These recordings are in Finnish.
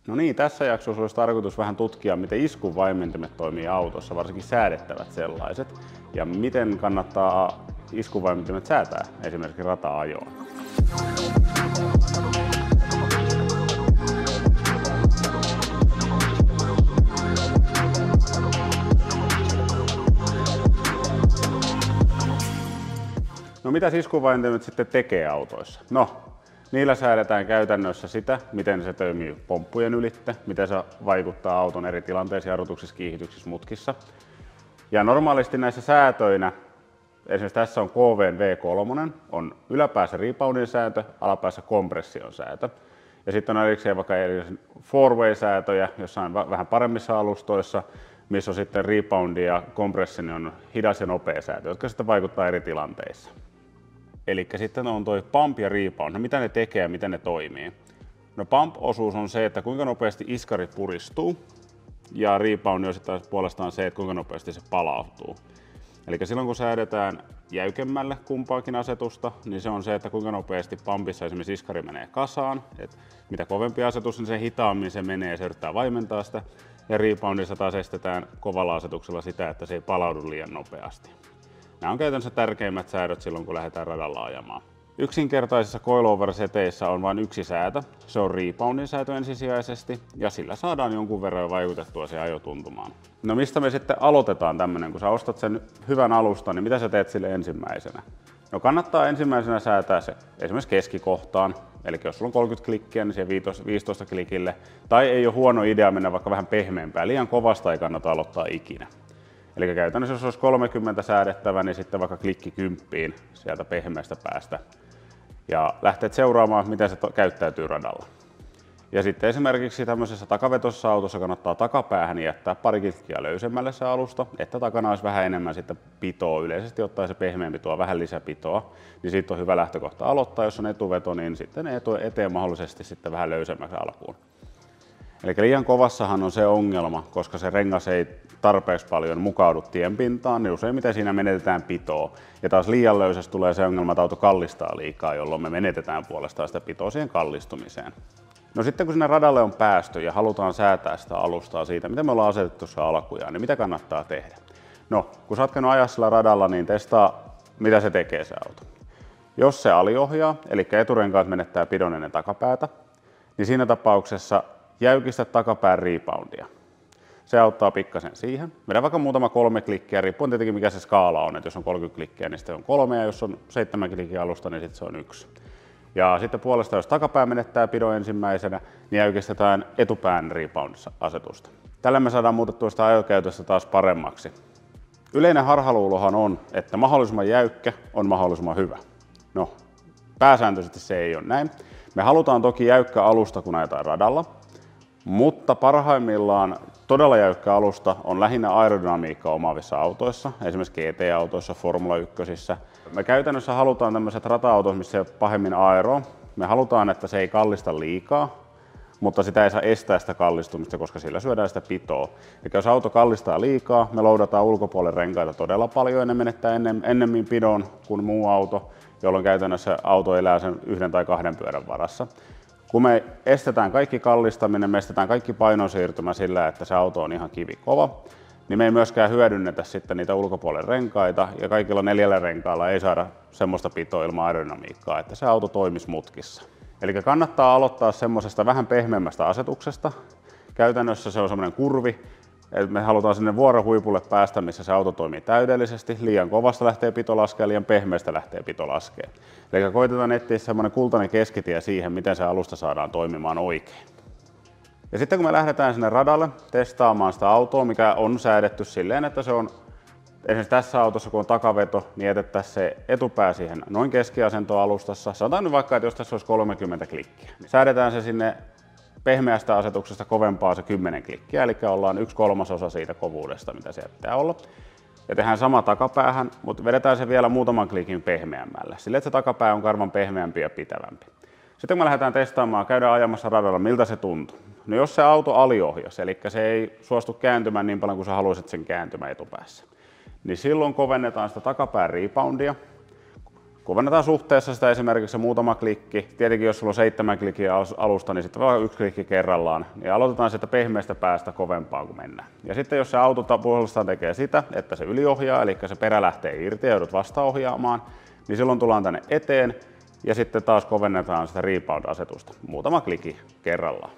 No niin, tässä jaksossa olisi tarkoitus vähän tutkia, miten iskun vaimentimet toimii autossa, varsinkin säädettävät sellaiset, ja miten kannattaa iskun vaimentimet säätää esimerkiksi rata-ajoon. No mitä iskuvaimentimet sitten tekee autoissa? No, niillä säädetään käytännössä sitä, miten se toimii pomppujen ylitte, miten se vaikuttaa auton eri tilanteissa, jarrutuksissa, kiihdytyksissä, mutkissa. Ja normaalisti näissä säätöinä, esimerkiksi tässä on KVn V3, on yläpäässä reboundin säätö, alapäässä kompression säätö. Ja sitten on erikseen vaikka four-way-säätöjä jossain vähän paremmissa alustoissa, missä on sitten reboundin ja kompression on hidas ja nopea säätö, jotka sitten vaikuttaa eri tilanteissa. Eli sitten on toi pump ja rebound. No mitä ne tekee ja miten ne toimii? No pump-osuus on se, että kuinka nopeasti iskari puristuu, ja rebound on sitten puolestaan se, että kuinka nopeasti se palautuu. Eli silloin kun säädetään jäykemmälle kumpaakin asetusta, niin se on se, että kuinka nopeasti pumpissa esimerkiksi iskari menee kasaan. Et mitä kovempi asetus, niin sen hitaammin se menee ja se yrittää vaimentaa sitä. Ja reboundissa taas estetään kovalla asetuksella sitä, että se ei palaudu liian nopeasti. Nämä on käytännössä tärkeimmät säädöt silloin, kun lähdetään radalla ajamaan. Yksinkertaisissa coilover-seteissä on vain yksi säätö. Se on reboundin säätö ensisijaisesti, ja sillä saadaan jonkun verran vaikutettua se ajotuntumaan. No mistä me sitten aloitetaan tämmönen, kun sä ostat sen hyvän alustan, niin mitä sä teet sille ensimmäisenä? No kannattaa ensimmäisenä säätää se esimerkiksi keskikohtaan, eli jos sulla on 30 klikkiä, niin siihen 15 klikille. Tai ei ole huono idea mennä vaikka vähän pehmeämpään, liian kovasta ei kannata aloittaa ikinä. Eli käytännössä jos olisi 30 säädettävä, niin sitten vaikka klikki 10 sieltä pehmeästä päästä. Ja lähteet seuraamaan, miten se käyttäytyy radalla. Ja sitten esimerkiksi tämmöisessä takavetoisessa autossa kannattaa takapäähän jättää pari kilkkiä löysemmälle se alusta, että takana olisi vähän enemmän sitten pitoa. Yleisesti ottaen se pehmeämpi tuo vähän lisäpitoa, niin siitä on hyvä lähtökohta aloittaa. Jos on etuveto, niin sitten eteen mahdollisesti sitten vähän löysemmäksi alkuun. Eli liian kovassahan on se ongelma, koska se rengas ei tarpeeksi paljon mukaudu tienpintaan, niin useimmiten siinä menetetään pitoa. Ja taas liian löysässä tulee se ongelma, että auto kallistaa liikaa, jolloin me menetetään puolestaan sitä pitoa siihen kallistumiseen. No sitten kun sinne radalle on päästy ja halutaan säätää sitä alustaa siitä, miten me ollaan asetettu se alkujaan, niin mitä kannattaa tehdä? No, kun sä oot käynyt ajaa sillä radalla, niin testaa, mitä se tekee se auto. Jos se aliohjaa, eli eturenkaat menettää pidon ennen takapäätä, niin siinä tapauksessa jäykistä takapään reboundia. Se auttaa pikkasen siihen. Vedä vaikka muutama 3 klikkiä, riippuen tietenkin mikä se skaala on, että jos on 30 klikkiä, niin sitten on 3, ja jos on 7 klikkiä alusta, niin sitten se on 1. Ja sitten puolestaan, jos takapää menettää pidon ensimmäisenä, niin jäykistetään etupään rebound-asetusta. Tällä me saadaan muutettua sitä ajokäytöstä taas paremmaksi. Yleinen harhaluulohan on, että mahdollisimman jäykkä on mahdollisimman hyvä. No, pääsääntöisesti se ei ole näin. Me halutaan toki jäykkä alusta, kun ajetaan radalla, mutta parhaimmillaan todella jäykkä alusta on lähinnä aerodynamiikkaa omaavissa autoissa, esimerkiksi GT-autoissa, Formula 1. Me käytännössä halutaan tämmöiset rata-autot, missä ei ole pahemmin aeroa. Me halutaan, että se ei kallista liikaa, mutta sitä ei saa estää sitä kallistumista, koska sillä syödään sitä pitoa. Eli jos auto kallistaa liikaa, me loudataan ulkopuolelle renkaita todella paljon ja ne menettää ennemmin pidon kuin muu auto, jolloin käytännössä auto elää sen 1 tai 2 pyörän varassa. Kun me estetään kaikki kallistaminen, me estetään kaikki painonsiirtymä sillä, että se auto on ihan kivikova, niin me ei myöskään hyödynnetä sitten niitä ulkopuolen renkaita, ja kaikilla 4 renkailla ei saada semmoista pitoa ilman aerodynamiikkaa, että se auto toimisi mutkissa. Eli kannattaa aloittaa semmoisesta vähän pehmeämmästä asetuksesta. Käytännössä se on semmoinen kurvi, että me halutaan sinne vuorohuipulle päästä, missä se auto toimii täydellisesti. Liian kovasta lähtee pito laskea, liian pehmeästä lähtee pito laskea. Eli koitetaan etsiä semmoinen kultainen keskitie siihen, miten se alusta saadaan toimimaan oikein. Ja sitten kun me lähdetään sinne radalle testaamaan sitä autoa, mikä on säädetty silleen, että se on esimerkiksi tässä autossa, kun on takaveto, niin jätettäisiin se etupää siihen noin keskiasentoon alustassa. Sanotaan nyt vaikka, että jos tässä olisi 30 klikkiä, niin säädetään se sinne pehmeästä asetuksesta kovempaa se 10 klikkiä, eli ollaan 1/3 siitä kovuudesta, mitä se pitää olla. Ja tehdään sama takapäähän, mutta vedetään se vielä muutaman klikin pehmeämmälle, sillä että se takapää on karvan pehmeämpi ja pitävämpi. Sitten kun me lähdetään testaamaan, käydään ajamassa radalla, miltä se tuntuu. No jos se auto aliohjasi, eli se ei suostu kääntymään niin paljon kuin sä haluaisit sen kääntymään etupäässä, niin silloin kovennetaan sitä takapään reboundia. kuvannetaan suhteessa sitä esimerkiksi muutama klikki. Tietenkin jos sulla on 7 klikkiä alusta, niin sitten vaan 1 klikki kerrallaan. Ja aloitetaan sieltä pehmeästä päästä kovempaa kun mennään. Ja sitten jos se auto puolestaan tekee sitä, että se yliohjaa, eli se perä lähtee irti ja joudut vastaohjaamaan, niin silloin tullaan tänne eteen ja sitten taas kovennetaan sitä rebound-asetusta. Muutama klikki kerrallaan.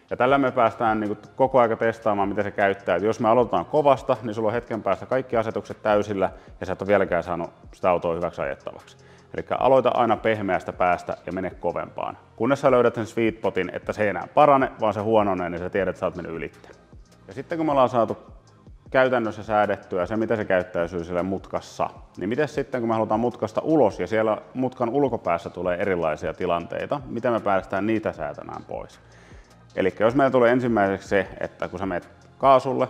Ja tällä me päästään niin koko ajan testaamaan, miten se käyttää. Et jos me aloitetaan kovasta, niin sulla on hetken päästä kaikki asetukset täysillä ja sä et ole vieläkään saanut sitä autoa hyväksi ajettavaksi. Eli aloita aina pehmeästä päästä ja mene kovempaan. Kunnes sä löydät sen sweet spotin, että se ei enää parane, vaan se huononee, niin sä tiedät, että sä oot mennyt ylitte. Ja sitten kun me ollaan saatu käytännössä säädettyä se, miten se käyttäytyy siellä mutkassa, niin miten sitten, kun me halutaan mutkasta ulos ja siellä mutkan ulkopäässä tulee erilaisia tilanteita, miten me päästään niitä säätämään pois. Eli jos meillä tulee ensimmäiseksi se, että kun sä menet kaasulle,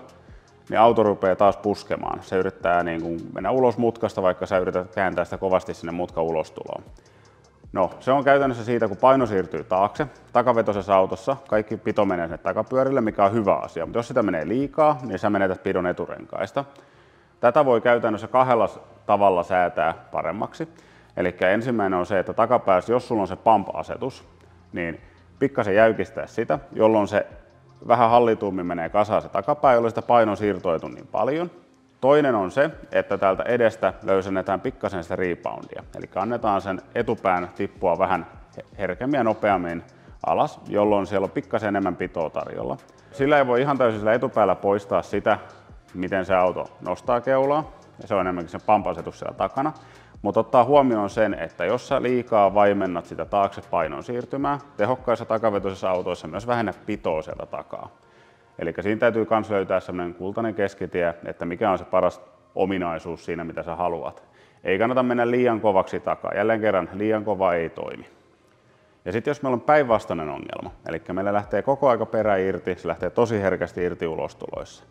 niin auto rupeaa taas puskemaan. Se yrittää niin kuin mennä ulos mutkasta, vaikka sä yrität kääntää sitä kovasti sinne mutkan ulostuloon. No, se on käytännössä siitä, kun paino siirtyy taakse. Takavetoisessa autossa kaikki pito menee sinne takapyörille, mikä on hyvä asia. Mutta jos sitä menee liikaa, niin sä menetät pidon eturenkaista. Tätä voi käytännössä 2 tavalla säätää paremmaksi. Eli ensimmäinen on se, että takapäässä, jos sulla on se pump-asetus, niin pikkasen jäykistää sitä, jolloin se vähän hallitummin menee kasaan se takapää, jolloin sitä paino siirtoitu niin paljon. Toinen on se, että täältä edestä löysennetään pikkasen sitä reboundia. Eli annetaan sen etupään tippua vähän herkemmin ja nopeammin alas, jolloin siellä on pikkasen enemmän pitoa tarjolla. Sillä ei voi ihan täysin sillä etupäällä poistaa sitä, miten se auto nostaa keulaa. Ja se on enemmänkin se pump-asetus siellä takana. Mutta ottaa huomioon sen, että jos sä liikaa vaimennat sitä taakse painon siirtymää, tehokkaissa takavetoisissa autoissa myös vähennä pitoa sieltä takaa. Eli siinä täytyy myös löytää sellainen kultainen keskitie, että mikä on se paras ominaisuus siinä, mitä sä haluat. Ei kannata mennä liian kovaksi takaa. Jälleen kerran, liian kova ei toimi. Ja sitten jos meillä on päinvastainen ongelma, eli meillä lähtee koko aika perä irti, se lähtee tosi herkästi irti ulostuloissa.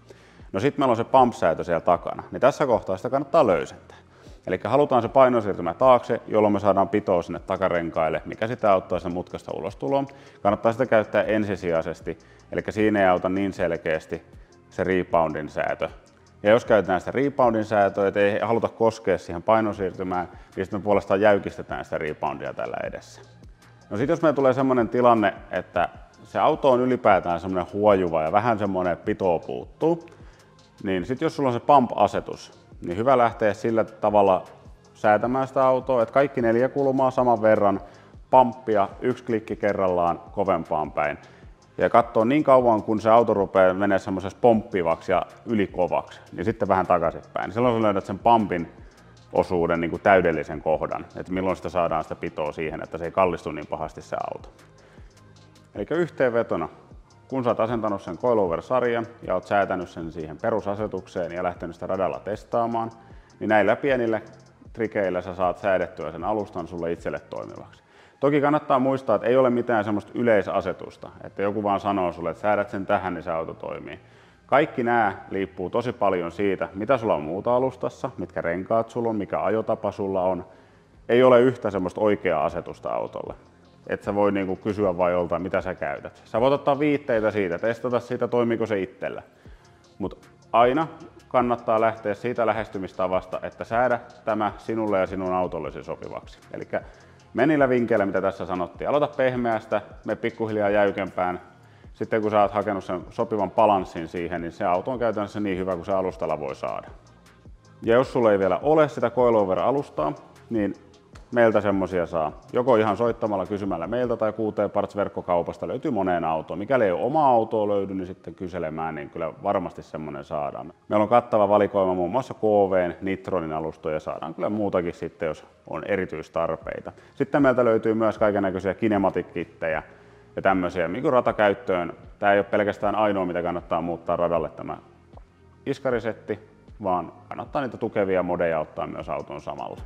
No sitten meillä on se pump-säätö siellä takana, niin tässä kohtaa sitä kannattaa löysentää. Eli halutaan se painosiirtymä taakse, jolloin me saadaan pitoa sinne takarenkaille, mikä sitä auttaa sen mutkasta ulostuloon. Kannattaa sitä käyttää ensisijaisesti, eli siinä ei auta niin selkeästi se reboundin säätö. Ja jos käytetään sitä reboundin säätöä, että ei haluta koskea siihen painosiirtymään, niin sitten me puolestaan jäykistetään sitä reboundia tällä edessä. No sitten jos meillä tulee sellainen tilanne, että se auto on ylipäätään semmoinen huojuva ja vähän semmoinen pitoa puuttuu, niin sitten jos sulla on se pump-asetus, niin hyvä lähteä sillä tavalla säätämään sitä autoa, että kaikki 4 kulmaa saman verran, pumppia 1 klikki kerrallaan kovempaan päin. Ja katsoa niin kauan, kun se auto rupeaa menemään semmoisessa pomppivaksi ja ylikovaksi, niin sitten vähän takaisinpäin. Silloin sä löydät sen pumpin osuuden niin kuin täydellisen kohdan, että milloin sitä saadaan sitä pitoa siihen, että se ei kallistu niin pahasti se auto. Eli yhteenvetona, kun sä oot asentanut sen coilover-sarjan ja oot säätänyt sen siihen perusasetukseen ja lähtenyt sitä radalla testaamaan, niin näillä pienillä trikeillä sä saat säädettyä sen alustan sulle itselle toimivaksi. Toki kannattaa muistaa, että ei ole mitään semmoista yleisasetusta, että joku vaan sanoo sulle, että säädät sen tähän, niin se auto toimii. Kaikki nämä riippuu tosi paljon siitä, mitä sulla on muuta alustassa, mitkä renkaat sulla on, mikä ajotapa sulla on. Ei ole yhtä semmoista oikeaa asetusta autolle. Et sä voi niinku kysyä vai joltain, mitä sä käytät. Sä voit ottaa viitteitä siitä, testata siitä, toimiiko se itsellä. Mutta aina kannattaa lähteä siitä lähestymistavasta, että säädä tämä sinulle ja sinun autollesi sopivaksi. Eli mene niillä vinkkeillä, mitä tässä sanottiin. Aloita pehmeästä, mene pikkuhiljaa jäykempään. Sitten kun sä oot hakenut sen sopivan balanssin siihen, niin se auto on käytännössä niin hyvä kuin se alustalla voi saada. Ja jos sulla ei vielä ole sitä coilover-alustaa, niin meiltä semmosia saa. Joko ihan soittamalla kysymällä meiltä tai QT Parts-verkkokaupasta löytyy moneen autoon. Mikäli ei ole omaa autoa löydy, niin sitten kyselemään, niin kyllä varmasti semmoinen saadaan. Meillä on kattava valikoima muun muassa KV:n, Nitronin alustoja, saadaan kyllä muutakin sitten, jos on erityistarpeita. Sitten meiltä löytyy myös kaikennäköisiä kinematic-kittejä ja tämmöisiä ratakäyttöön. Tämä ei ole pelkästään ainoa, mitä kannattaa muuttaa radalle tämä iskarisetti, vaan kannattaa niitä tukevia modeja ottaa myös auton samalla.